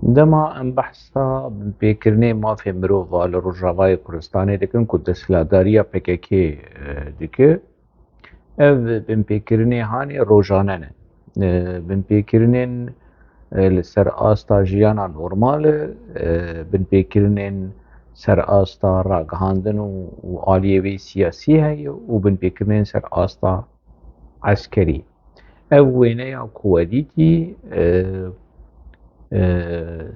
دما ام بحثا بکرنه ما في مرو وال روجاوای کردستان دکن که دستلاداریا PKK دکه ev binpêkirinê hanê rojane ne. Binpêkirinên li ser asta jiyana normal e binpêkirinên ser asta ragihandin û aliyê wê siyasî heye û binpêkirinên ser asta eskerî. Ev wêneya ku wedîtî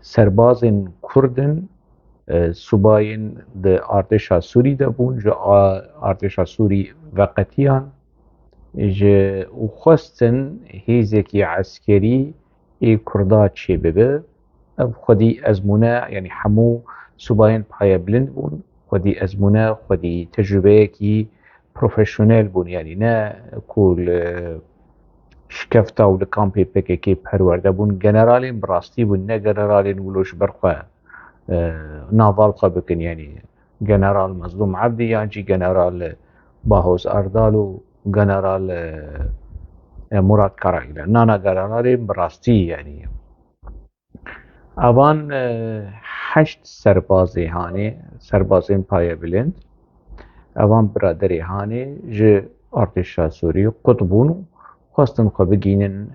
serbazên Kurdin subayên di artêşa Sûrî de bûn ji artêşa Sûrî veqetiyan ji û xwestin hêzekî eskerî ê Kurda çêbibe. Ev xwedî ezmûne yanî hemû subayên payebilind bûn, xwedî ezmûne, xwedî tecrübeyekî profesyonel bûn yanî ne ku li şikefta û li kampê PKK perwerde bûn. Generalên bi rastî bûn, ne generalên wilo ji ber xwe naval xwe bikin yanî General Mezlûm Ebdî yan jî General Bahoz Erdal û General Murad Karayîlan. Nana generalên bi rastî yanî. Evan heşt serbazê hane, serbazên payebilind. Evan biraderê hane ji artêşa Sûrî qut bûn û xwestin xwe bigînin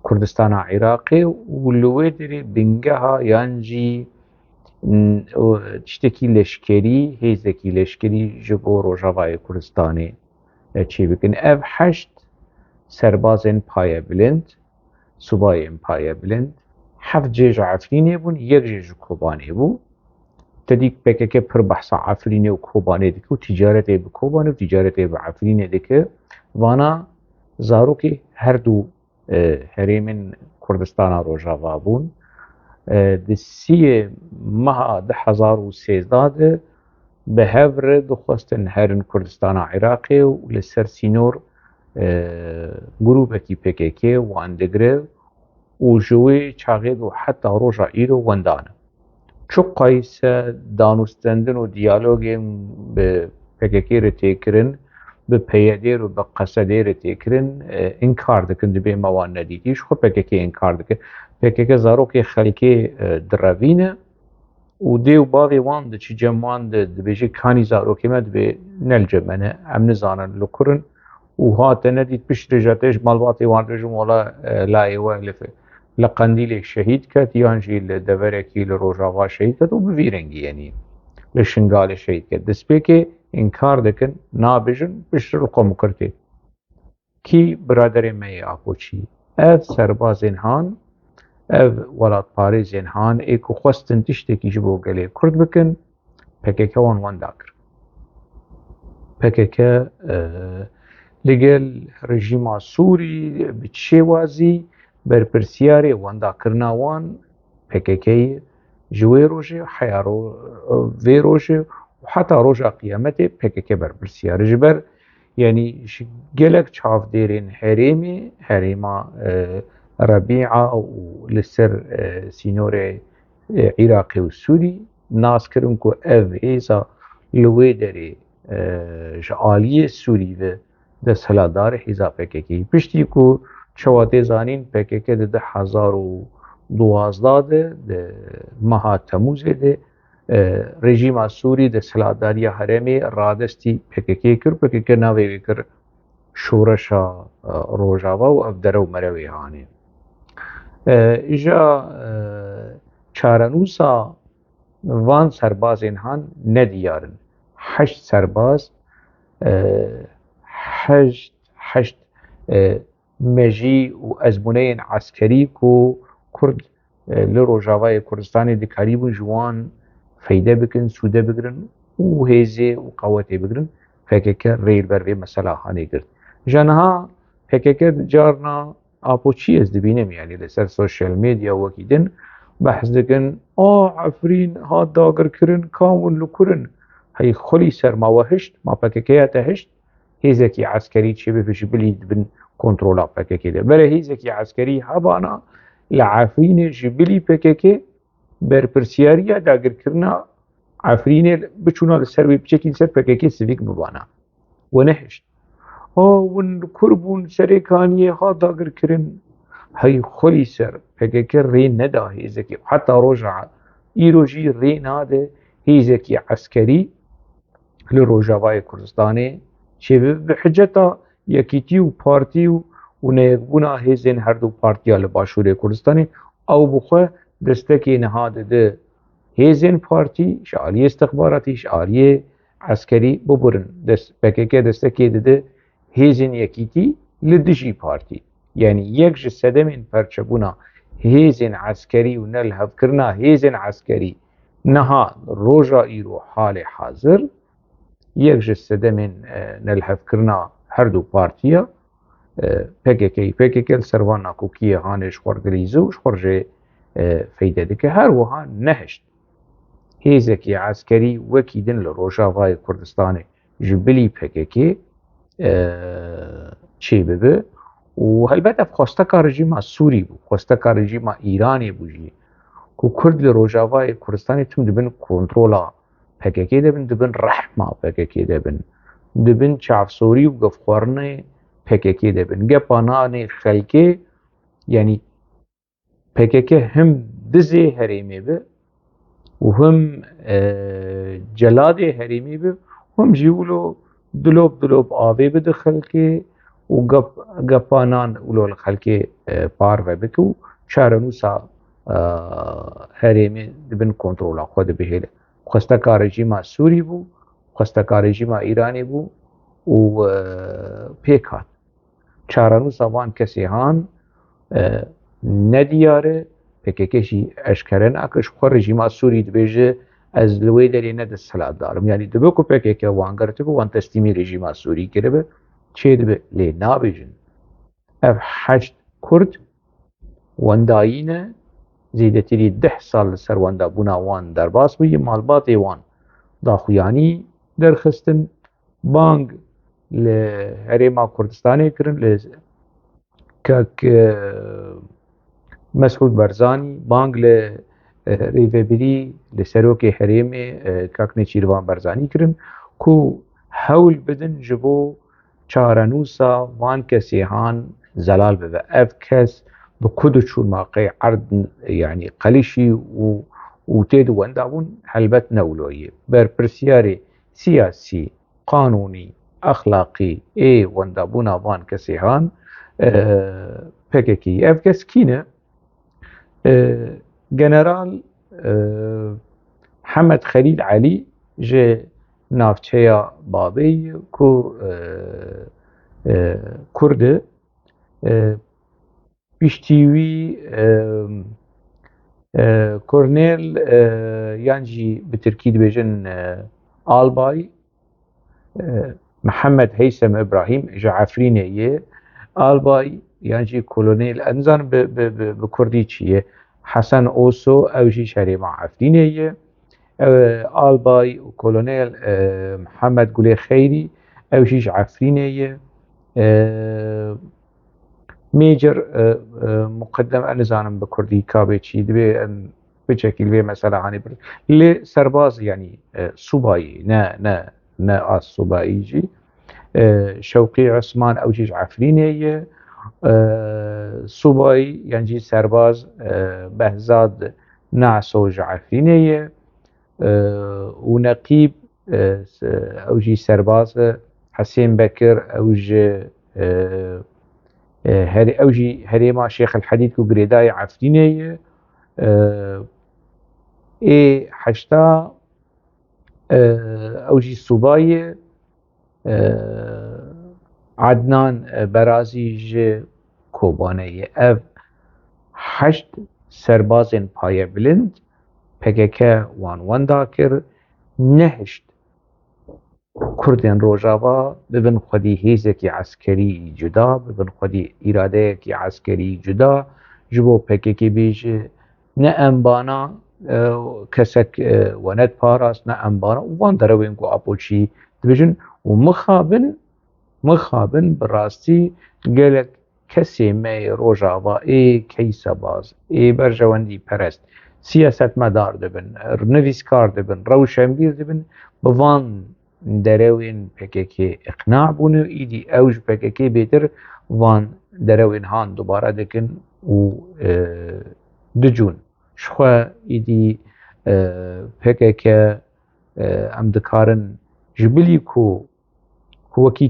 Kurdistana Iraqê û li wê derê bingeha yan jî tiştekî leşkerî, hêzekî leşkerî ji bo Rojavayê Kurdistanê çêbikin. Ev heşt serbazên payebilind, subayên payebilind, heft jê ji Efrînê bûn, yek jê ji Kobanê bû. Tedî PKK pir behsa Efrînê û Kobanê dike û tîcaretê bi Kobanê û tîcaretê bi Efrînê dike. Vana zarokê her du herêmên Kurdistana Rojava bûn. Di siyê meha 2013 de bi hev re dixwestin herin Kurdistana Iraqê û li ser sînor grûpekî PKK wan digire û ji wê çaxê û heta roja îro wendane. Çi qayse danûstendin û diyalogên bi PKK re têkirin, bi peyedêr û bi qesedê re têkirin inkar dikin dibê me wan nedîtî, ji xwe PKK inkar dike. PKK zarokê xelkê direvîne û dê û bavê wan diçî cem wan de dibêje kanî zarokê me dibê nelce me ne, em nizanin li kur in û hate nedît piştî rêja te ji malbatê wan re bêjin wala layê we li Qendîlê şehîd ket yan jî li deverekî li Rojava şehîd ket û bi vî rengî yanî li Şingalê şehîd ket. Destpêkê inkar dikin, nabêjin piştî li xwe mikirtê. Kî biraderê me yê Apoçî. Ev serbazên han, ev welatparêzên han ê ku xwestin tiştekî ji bo gelê Kurd bikin, PKK wan wenda kir. PKK li gel rejîma Sûrî bi çi şêwazî berpirsyarê wendakirina wan PKK'yê ji wê rojê heya vê rojê û heta roja qîyametê PKK berpirsiyar e. Ji ber yanî ji gelek çavdêrên herêmê, herêma Rebî'a û li ser sînorê Iraqê û Sûrî nas kirin ku ev hêza li wê derê ji aliyê Sûrî ve desthilatdarê hêza PKK'yê. Piştî ku çewatê zanîn PKK di 2012 de di meha Temûzê de rejîma Sûrî desthilatdariya herêmê radestî PKK'yê kir. PKK navê wê kir şoreşa Rojava û ev dere û merewê hane. İja çarenûsa van serbazên han nediyar in. Heşt serbaz, heşt mejî û ezmûneyên eskerî ku Kurd li Rojavayê Kurdistanê dikarîbûn ji wan feyde bikin, sûde bigirin û hêzê û qewetê bigirin. PKK rê li ber vê mesela hanê girt. Ji niha PKK carna Apoçî ez dibînim yanî li ser sosyal medya wekî din behs dikin Efrîn hat dagirkirin, kam li kur in. Hey xulî ser ma we hişt, ma PKK'ya te hişt, hêzekî eskerî çêbibe ji bilî dibin kontrola PKK de. Bere hêzekî eskerî hebana li Efrînê ji bilî PKK berpirsyariya dagirkirina Efrînê biçûna li ser wê biçekîn ser PKK sivîk bibana. We nehişt. Hûn li kur bûn serê kaniyê hat dagirkirin. هی خلی سر پکک ری ندا هیزکی حتی روژا ایروژی ری ناده هیزکی عسکری لروجاوای کردستانê çêbibe bi hiceta yekîtî û partî û neyekbûna hêzên her du partiya li Başûrê Kurdistanê ew bi xwe destekê niha dide hêzên partî ji aliyê istixbaratî ji aliyê eskerî bibirin PKK destekê dide hêzên yekîtî li dijî partî yanî yek ji sedemên perçebûna hêzên eskerî û nelhevkirina hêzên eskerî niha roja îro halê hazir yek ji sedemên nelhevkirina her du partiya PKK li ser van nakokiyê hanê ji xwe dilîze û ji xwe re feyde dike her wiha nehişt hêzekî eskerî wekî din li Rojavayê Kurdistanê ji bilî PKK çêbibe û helbet ev xwesteka rejîma Sûrî bû xwesteka rejîma Îranê bû jî ku Kurd li Rojavayê Kurdistanê tim dibin kontrola PKK dibin dibin rehma PKK dibin çavsorî û gevxwarinê PKK dibin gepa nanê xelkê yanî PKK him dizê herêmê be û him celadê herêmê be him jî wilo dilop avê bide xelkê û gepa nan wilo li xelkê parve bike û çarenûsa herêmê dibin kontrola xwe dibihêle xwesteka rejîma Sûrî bû xwesteka rejîma Îranê bû û pêk hat çarenûsa van kesê han nediyar e PKK jî eşkere nake ji xwe rejîma Sûrî dibêje ez li wê derê ne desthilatdar im yanî dibe ku PKK wan girtibe wan teslîmî rejîma Sûrî kiribe çê dibe lê nabêjin ev heşt Kurd wendayî ne zêdetirî 10 sal li ser wendabûna wan derbas bûye malbatê wan daxuyanî derxistin bang li Herêma Kurdistanê kirin li Kak Mesûd Barzanî bang li rêvebirî li serokê herêmê Kak Nêçîrvan Barzanî kirin ku hewl bidin ji bo çarenûsa van kesê han zelal bibe ev kes bi ku diçûn maqê erd yanî qelîşî û tê di wendabûn helbet ne wilo ye berpirsyarê siyasî qanûnî exlaqî ê wendabûna van kesê han PKK ev kes kî ne General Hemed Xelîl Elî ji navçeya Babê ku Kurd e piştî wî Kornêl yan jî bi Tirkî dibêjin Albay Mihemed Heysem Ibrahîm ji Efrînê ye Albay yan jî kolonêl ez nizanim bi Kurdî çi ye Hesen Oso ew jî herêma Efrînê ye Albay û kolonêl Mihemed Gulê Xeyrî ew jî ji Efrînê ye Major muqeddem ez nizanim bi Kurdî kabê çi dibe em biçekî vê mesela hanê bir lê serbaz yanî subayî ne az subayî jî Şewqî Esman ew jî ji Efrînê ye subayî yan jî serbaz Behzad Neso ji Efrînê ye û neqîb ew jî serbaz e Hesên Bekir ew ji ew jî herêma Şêxil Hedîd ku girêdayê Efrînê ye ê heşta ew jî subay e Adnan Berazî ji Kobanê ye ev heşt serbazên payebilind PKK wan wenda kir nehişt Kurdên Rojava bibin xwedî hêzekî eskerî cuda bibin xwedî îradeyekî eskerî cuda ji bo PKK bêje ne em bana kesek we nedparast ne em bana û van derewên ku apoçî dibêjin û mixabin bi rastî gelek kesê me Rojava ê keysebaz ê berjewendî perest siyasetmedar dibin nivîskar dibin rewşenbîr dibin bi van derewên PKK iqna bûne êdî ew ji PKK bêtir van derewên han dubare dikin و دجون شخوا ایدی PKK ام دکارن جبلی کو وکی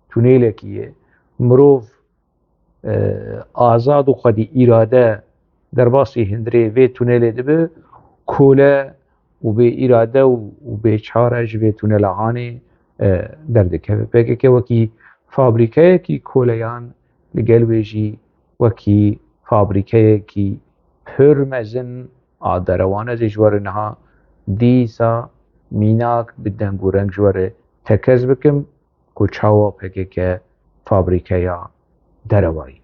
تونیلکیه مروف آزاد و خودی ایراده در باسی هندری وی تونیل دبه کوله و به ایراده و به چارج به تونیل هانی دردکه PKK وکی فابریکه کی کولیان لگل ویجی وکی فابریکه کی پر مزن آدروانه جوار نها دیسا میناک بدن گورنگ جوار تکز بکم که چاوا PKK فابریکه یا دروایی